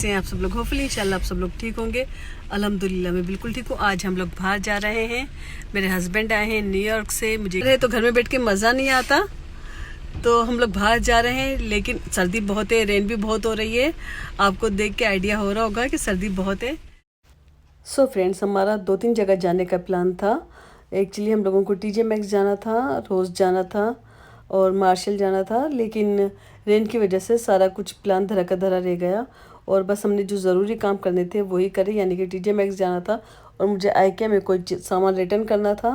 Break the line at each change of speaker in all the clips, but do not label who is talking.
से आप सब लोग होपफुली इंशाल्लाह आप सब लोग ठीक होंगे। अल्हम्दुलिल्लाह मैं बिल्कुल ठीक हूँ। आज हम लोग बाहर जा रहे हैं। मेरे हस्बैंड आए हैं न्यूयॉर्क से। मुझे तो घर में बैठ के मज़ा नहीं आता, तो हम लोग बाहर जा रहे हैं। लेकिन सर्दी बहुत है, रेन भी बहुत हो रही है। आपको देख के आइडिया हो रहा होगा कि सर्दी बहुत है। सो फ्रेंड्स, हमारा 2-3 जगह जाने का प्लान था। एक्चुअली हम लोगों को TJ मैक्स जाना था, रोज़ जाना था और मार्शल जाना था, लेकिन रेन की वजह से सारा कुछ प्लान धरा का धरा रह गया। और बस हमने जो ज़रूरी काम करने थे वही करे, यानी कि TJ मैक्स जाना था और मुझे IKEA में कोई सामान रिटर्न करना था।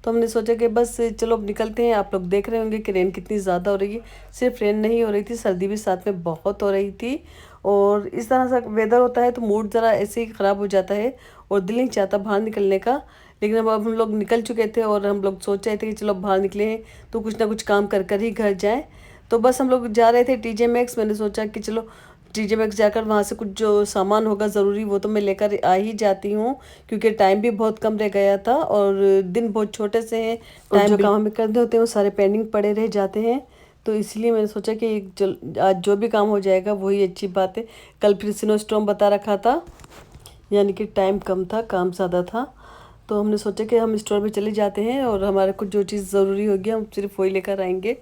तो हमने सोचा कि बस चलो अब निकलते हैं। आप लोग देख रहे होंगे कि रेन कितनी ज़्यादा हो रही है। सिर्फ रेन नहीं हो रही थी, सर्दी भी साथ में बहुत हो रही थी। और इस तरह से वेदर होता है तो मूड ज़रा ऐसे ही ख़राब हो जाता है और दिल नहीं चाहता बाहर निकलने का। लेकिन अब हम लोग निकल चुके थे और हम लोग सोच रहे थे कि चलो बाहर निकले हैं तो कुछ ना कुछ काम कर कर ही घर जाएं। तो बस हम लोग जा रहे थे TJ मैक्स। मैंने सोचा कि चलो TJ मैक्स जाकर वहाँ से कुछ जो सामान होगा ज़रूरी वो तो मैं लेकर आ ही जाती हूँ, क्योंकि टाइम भी बहुत कम रह गया था और दिन बहुत छोटे से हैं। टाइम जो काम हमें करने होते हैं वो सारे पेंडिंग पड़े रह जाते हैं। तो इसलिए मैंने सोचा कि आज जो भी काम हो जाएगा वही अच्छी बात है। कल फिर स्नो स्टॉर्म बता रखा था, यानी कि टाइम कम था, काम ज़्यादा था। तो हमने सोचा कि हम स्टोर में चले जाते हैं और हमारे कुछ जो चीज़ ज़रूरी होगी हम सिर्फ वही लेकर आएंगे।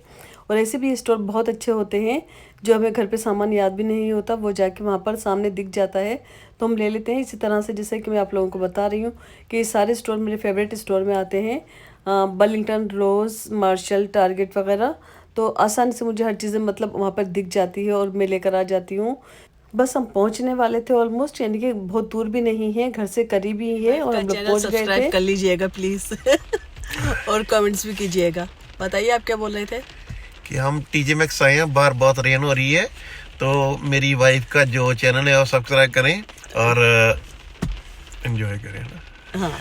और ऐसे भी स्टोर बहुत अच्छे होते हैं, जो हमें घर पे सामान याद भी नहीं होता वो जाके वहाँ पर सामने दिख जाता है तो हम ले लेते हैं। इसी तरह से जैसे कि मैं आप लोगों को बता रही हूँ कि सारे स्टोर मेरे फेवरेट स्टोर में आते हैं, बर्लिंगटन, रोज़, मार्शल, टारगेट वगैरह। तो आसानी से मुझे हर चीज़ें मतलब वहाँ पर दिख जाती है और मैं लेकर आ जाती हूँ। बस हम पहुंचने वाले थे ऑलमोस्ट, यानी कि बहुत दूर भी नहीं है, घर से करीब ही है और हम लोग पहुंच गए थे। कर लीजिएगा प्लीज़ और कमेंट्स भी कीजिएगा। बताइए आप क्या बोल रहे थे?
कि हम TJ मैक्स आए हैं, बार बहुत रेन हो रही है, तो मेरी वाइफ का जो चैनल है वो सब्सक्राइब करें और एंजॉय करें ना।
हाँ,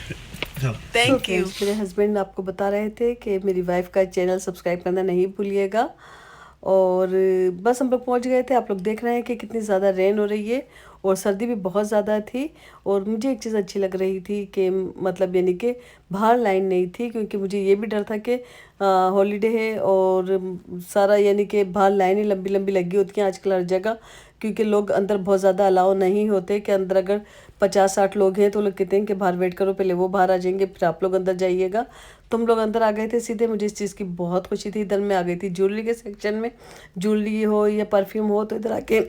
थैंक यू। मेरे हस्बैंड आपको बता रहे थे कि मेरी वाइफ का चैनल सब्सक्राइब करना नहीं भूलिएगा। और बस हम लोग पहुंच गए थे। आप लोग देख रहे हैं कि कितनी ज़्यादा रेन हो रही है और सर्दी भी बहुत ज़्यादा थी। और मुझे एक चीज़ अच्छी लग रही थी कि मतलब यानी कि बाहर लाइन नहीं थी, क्योंकि मुझे ये भी डर था कि हॉलीडे है और सारा यानी कि बाहर लाइनें लंबी लंबी लगी होती हैं आजकल हर जगह, क्योंकि लोग अंदर बहुत ज़्यादा अलाउ नहीं होते कि अंदर अगर 50-60 लोग हैं तो लोग कहते हैं कि बाहर वेट करो, पहले वो बाहर आ जाएंगे फिर आप लोग अंदर जाइएगा। तो हम लोग अंदर आ गए थे सीधे। मुझे इस चीज़ की बहुत खुशी थी। इधर मैं आ गई थी ज्वेलरी के सेक्शन में। ज्वेलरी हो या परफ्यूम हो तो इधर आके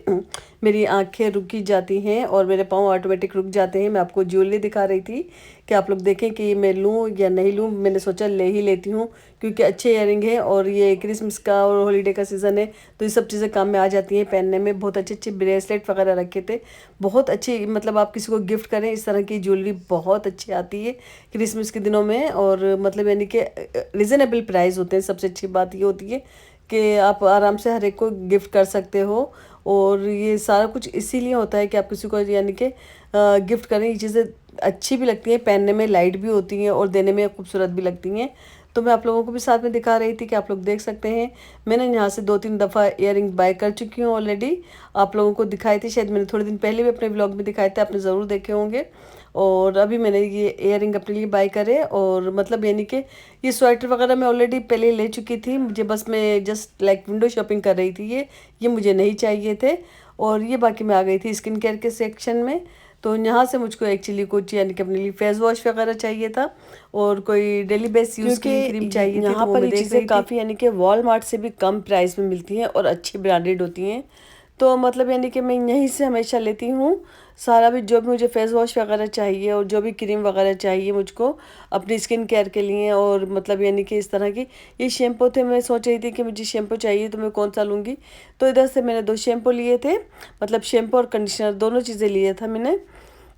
मेरी आंखें रुकी जाती हैं और मेरे पाँव ऑटोमेटिक रुक जाते हैं। मैं आपको ज्वेलरी दिखा रही थी कि आप लोग देखें कि मैं लूँ या नहीं लूँ। मैंने सोचा ले ही लेती हूँ, क्योंकि अच्छे इयरिंग है और ये क्रिसमस का और हॉलीडे का सीज़न है तो ये सब चीज़ें काम में आ जाती हैं पहनने में। बहुत अच्छे अच्छे ब्रेसलेट वगैरह रखे थे, बहुत अच्छी, मतलब आप किसी को गिफ्ट करें इस तरह की ज्वेलरी बहुत अच्छी आती है क्रिसमस के दिनों में। और मतलब यानी कि रिजनेबल प्राइस होते हैं। सबसे अच्छी बात ये होती है कि आप आराम से हर एक को गिफ्ट कर सकते हो। और ये सारा कुछ इसीलिए होता है कि आप किसी को यानी कि गिफ्ट करें। ये चीज़ें अच्छी भी लगती हैं, पहनने में लाइट भी होती हैं और देने में खूबसूरत भी लगती हैं। तो मैं आप लोगों को भी साथ में दिखा रही थी कि आप लोग देख सकते हैं। मैंने यहाँ से 2-3 दफ़ा इयरिंग बाय कर चुकी हूँ ऑलरेडी। आप लोगों को दिखाई थी, शायद मैंने थोड़े दिन पहले भी अपने व्लॉग में दिखाए थे, आपने ज़रूर देखे होंगे। और अभी मैंने ये इयरिंग अपने लिए बाय करे और मतलब यानी कि ये स्वेटर वगैरह मैं ऑलरेडी पहले ले चुकी थी। मुझे बस मैं जस्ट लाइक विंडो शॉपिंग कर रही थी। ये मुझे नहीं चाहिए थे। और ये बाकी मैं आ गई थी स्किन केयर के सेक्शन में। तो यहाँ से मुझको एक्चुअली कुछ यानी कि अपने लिए फेस वॉश वगैरह चाहिए था और कोई डेली बेस यूज़ की क्रीम चाहिए थी। यहाँ पर ये चीज़ें काफ़ी यानी कि वॉलमार्ट से भी कम प्राइस में मिलती हैं और अच्छी ब्रांडेड होती हैं। तो मतलब यानी कि मैं यहीं से हमेशा लेती हूँ सारा भी, जो भी मुझे फेस वॉश वगैरह चाहिए और जो भी क्रीम वगैरह चाहिए मुझको अपनी स्किन केयर के लिए। और मतलब यानी कि इस तरह की ये शैम्पू थे। मैं सोच रही थी कि मुझे शैम्पू चाहिए तो मैं कौन सा लूँगी। तो इधर से मैंने 2 शैम्पू लिए थे, मतलब शैम्पू और कंडीशनर दोनों चीज़ें लिए था मैंने।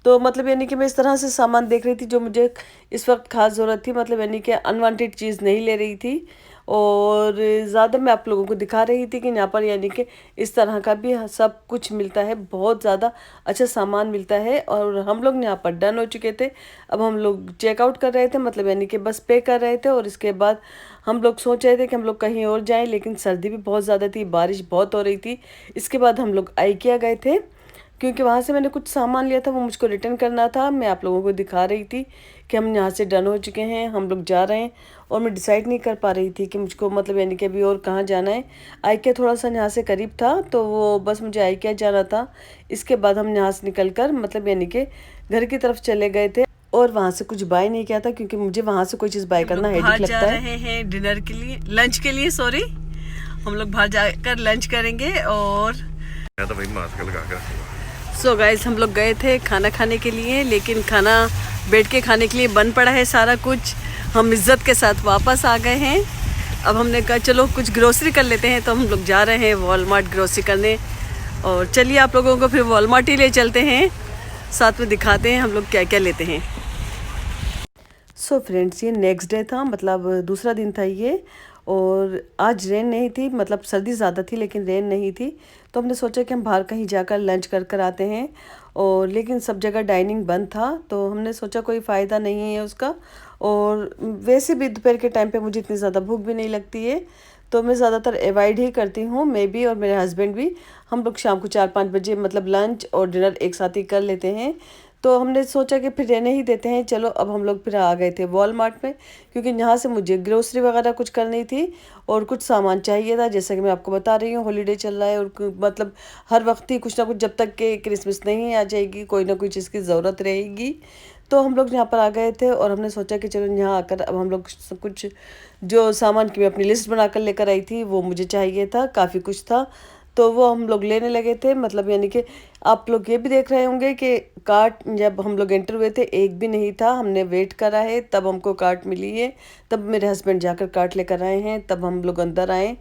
तो मतलब यानी कि मैं इस तरह से सामान देख रही थी जो मुझे इस वक्त खास ज़रूरत थी, मतलब यानी कि अनवांटेड चीज़ नहीं ले रही थी। और ज़्यादा मैं आप लोगों को दिखा रही थी कि यहाँ पर यानी कि इस तरह का भी सब कुछ मिलता है, बहुत ज़्यादा अच्छा सामान मिलता है। और हम लोग यहाँ पर डन हो चुके थे। अब हम लोग चेकआउट कर रहे थे, मतलब यानी कि बस पे कर रहे थे। और इसके बाद हम लोग सोच रहे थे कि हम लोग कहीं और जाएं, लेकिन सर्दी भी बहुत ज़्यादा थी, बारिश बहुत हो रही थी। इसके बाद हम लोग IKEA गए थे। क्योंकि वहाँ से मैंने कुछ सामान लिया था, वो मुझको रिटर्न करना था। मैं आप लोगों को दिखा रही थी कि हम यहाँ से डन हो चुके हैं, हम लोग जा रहे हैं। और मैं डिसाइड नहीं कर पा रही थी कि मुझको मतलब यानी कि अभी और कहाँ जाना है। आइकिया थोड़ा सा यहाँ से करीब था, तो वो बस मुझे आइकिया जाना था। इसके बाद हम यहाँ से निकल कर मतलब यानी कि घर की तरफ चले गए थे। और वहाँ से कुछ बाय नहीं किया था, क्योंकि मुझे वहाँ से कोई चीज़ बाय करना हेडेक लगता है। जा रहे हैं डिनर के लिए, लंच के लिए, सॉरी। हम लोग बाहर जाकर लंच करेंगे। और
मैं तो भाई मास्क लगा के रखूंगा।
सो गाइस, हम लोग गए थे खाना खाने के लिए, लेकिन खाना बैठ के खाने के लिए बन पड़ा है सारा कुछ। हम इज्जत के साथ वापस आ गए हैं। अब हमने कहा चलो कुछ ग्रोसरी कर लेते हैं, तो हम लोग जा रहे हैं वॉलमार्ट ग्रोसरी करने। और चलिए आप लोगों को फिर वॉलमार्ट ही ले चलते हैं, साथ में दिखाते हैं हम लोग क्या क्या लेते हैं। सो फ्रेंड्स, ये नेक्स्ट डे था, मतलब दूसरा दिन था ये। और आज रेन नहीं थी, मतलब सर्दी ज़्यादा थी लेकिन रेन नहीं थी। तो हमने सोचा कि हम बाहर कहीं जाकर लंच कर आते हैं। और लेकिन सब जगह डाइनिंग बंद था, तो हमने सोचा कोई फ़ायदा नहीं है उसका। और वैसे भी दोपहर के टाइम पे मुझे इतनी ज़्यादा भूख भी नहीं लगती है, तो मैं ज़्यादातर अवॉइड ही करती हूँ। मैं भी और मेरे हस्बैंड भी, हम लोग शाम को 4-5 बजे मतलब लंच और डिनर एक साथ ही कर लेते हैं। तो हमने सोचा कि फिर रहने ही देते हैं। चलो अब हम लोग फिर आ गए थे वॉलमार्ट में, क्योंकि यहाँ से मुझे ग्रोसरी वगैरह कुछ करनी थी और कुछ सामान चाहिए था। जैसा कि मैं आपको बता रही हूँ, हॉलीडे चल रहा है और मतलब हर वक्त ही कुछ ना कुछ, जब तक कि क्रिसमस नहीं आ जाएगी कोई ना कोई चीज़ की ज़रूरत रहेगी। तो हम लोग यहाँ पर आ गए थे और हमने सोचा कि चलो यहाँ आकर अब हम लोग कुछ जो सामान की मैं अपनी लिस्ट बनाकर लेकर आई थी वो मुझे चाहिए था, काफ़ी कुछ था। तो वो हम लोग लेने लगे थे, मतलब यानी कि आप लोग ये भी देख रहे होंगे कि कार्ट जब हम लोग एंटर हुए थे एक भी नहीं था। हमने वेट करा है, तब हमको कार्ट मिली है। तब मेरे हस्बैंड जाकर कार्ट लेकर आए हैं, तब हम लोग अंदर आए।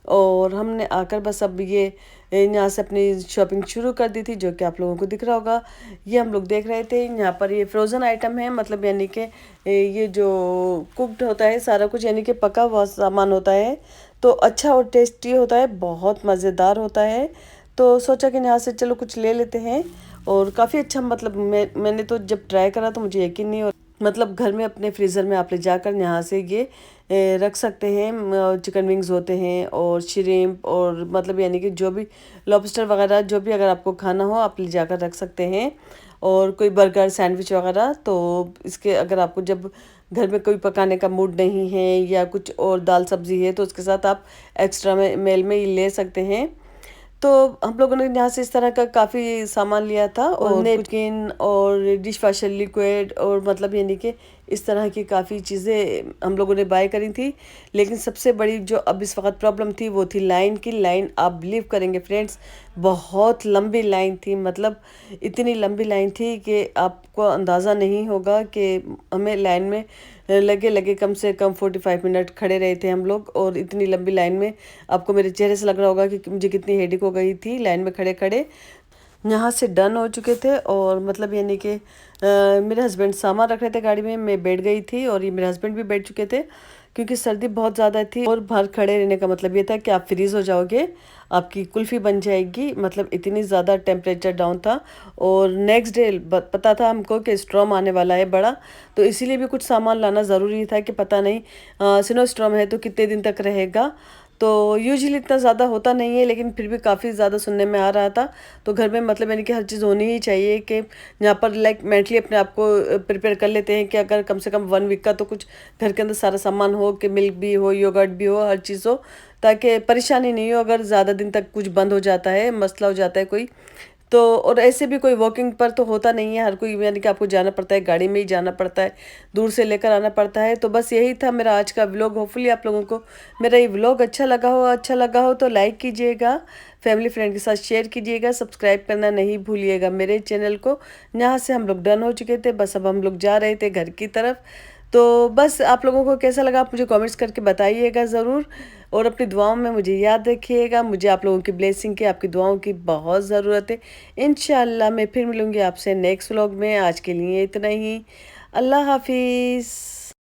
और हमने आकर बस अब ये यहाँ से अपनी शॉपिंग शुरू कर दी थी, जो कि आप लोगों को दिख रहा होगा। ये हम लोग देख रहे थे, यहाँ पर ये फ्रोज़न आइटम है, मतलब यानी कि ये जो कुक्ड होता है सारा कुछ, यानी कि पका हुआ सामान होता है। तो अच्छा और टेस्टी होता है, बहुत मज़ेदार होता है। तो सोचा कि यहाँ से चलो कुछ ले लेते हैं। और काफ़ी अच्छा, मतलब मैंने तो जब ट्राई करा तो मुझे यकीन नहीं हो, मतलब घर में अपने फ्रीज़र में आप ले जाकर यहाँ से ये रख सकते हैं। चिकन विंग्स होते हैं और श्रिम्प और मतलब यानी कि जो भी लॉबस्टर वगैरह जो भी अगर आपको खाना हो आप ले जाकर रख सकते हैं। और कोई बर्गर सैंडविच वगैरह, तो इसके अगर आपको जब घर में कोई पकाने का मूड नहीं है या कुछ और दाल सब्ज़ी है तो उसके साथ आप एक्स्ट्रा में मेल में ही ले सकते हैं। तो हम लोगों ने यहाँ से इस तरह का काफ़ी सामान लिया था, और नेपकिन और डिश वाशर लिक्विड और मतलब यानी कि इस तरह की काफ़ी चीज़ें हम लोगों ने बाय करी थी। लेकिन सबसे बड़ी जो अब इस वक्त प्रॉब्लम थी वो थी लाइन की। लाइन आप बिलीव करेंगे फ्रेंड्स, बहुत लंबी लाइन थी, मतलब इतनी लंबी लाइन थी कि आपको अंदाज़ा नहीं होगा कि हमें लाइन में लगे कम से कम 45 मिनट खड़े रहे थे हम लोग। और इतनी लंबी लाइन में आपको मेरे चेहरे से लग रहा होगा कि मुझे कितनी हेडेक हो गई थी लाइन में खड़े खड़े। यहाँ से डन हो चुके थे और मतलब यानी कि मेरे हस्बैंड सामान रख रहे थे गाड़ी में, मैं बैठ गई थी और ये मेरे हस्बैंड भी बैठ चुके थे, क्योंकि सर्दी बहुत ज़्यादा थी। और बाहर खड़े रहने का मतलब ये था कि आप फ्रीज़ हो जाओगे, आपकी कुल्फ़ी बन जाएगी, मतलब इतनी ज़्यादा टेम्परेचर डाउन था। और नेक्स्ट डे पता था हमको कि स्टॉर्म आने वाला है बड़ा, तो इसीलिए भी कुछ सामान लाना ज़रूरी था कि पता नहीं स्नो स्टॉर्म है तो कितने दिन तक रहेगा। तो यूजुअली इतना ज़्यादा होता नहीं है, लेकिन फिर भी काफ़ी ज़्यादा सुनने में आ रहा था। तो घर में मतलब यानी कि हर चीज़ होनी ही चाहिए, कि यहाँ पर लाइक मेंटली अपने आप को प्रिपेयर कर लेते हैं कि अगर कम से कम 1 वीक का तो कुछ घर के अंदर सारा सामान हो, कि मिल्क भी हो, योगर्ट भी हो, हर चीज़ हो, ताकि परेशानी नहीं हो अगर ज़्यादा दिन तक कुछ बंद हो जाता है, मसला हो जाता है कोई तो। और ऐसे भी कोई वॉकिंग पर तो होता नहीं है, हर कोई यानी कि आपको जाना पड़ता है, गाड़ी में ही जाना पड़ता है, दूर से लेकर आना पड़ता है। तो बस यही था मेरा आज का व्लॉग। होपफुली आप लोगों को मेरा ये व्लॉग अच्छा लगा हो तो लाइक कीजिएगा, फैमिली फ्रेंड के साथ शेयर कीजिएगा, सब्सक्राइब करना नहीं भूलिएगा मेरे चैनल को। यहाँ से हम लोग डन हो चुके थे, बस अब हम लोग जा रहे थे घर की तरफ। तो बस आप लोगों को कैसा लगा आप मुझे कमेंट्स करके बताइएगा ज़रूर। और अपनी दुआओं में मुझे याद रखिएगा, मुझे आप लोगों की ब्लेसिंग की, आपकी दुआओं की बहुत ज़रूरत है। इंशाअल्लाह मैं फिर मिलूँगी आपसे नेक्स्ट व्लॉग में। आज के लिए इतना ही, अल्लाह हाफिज़।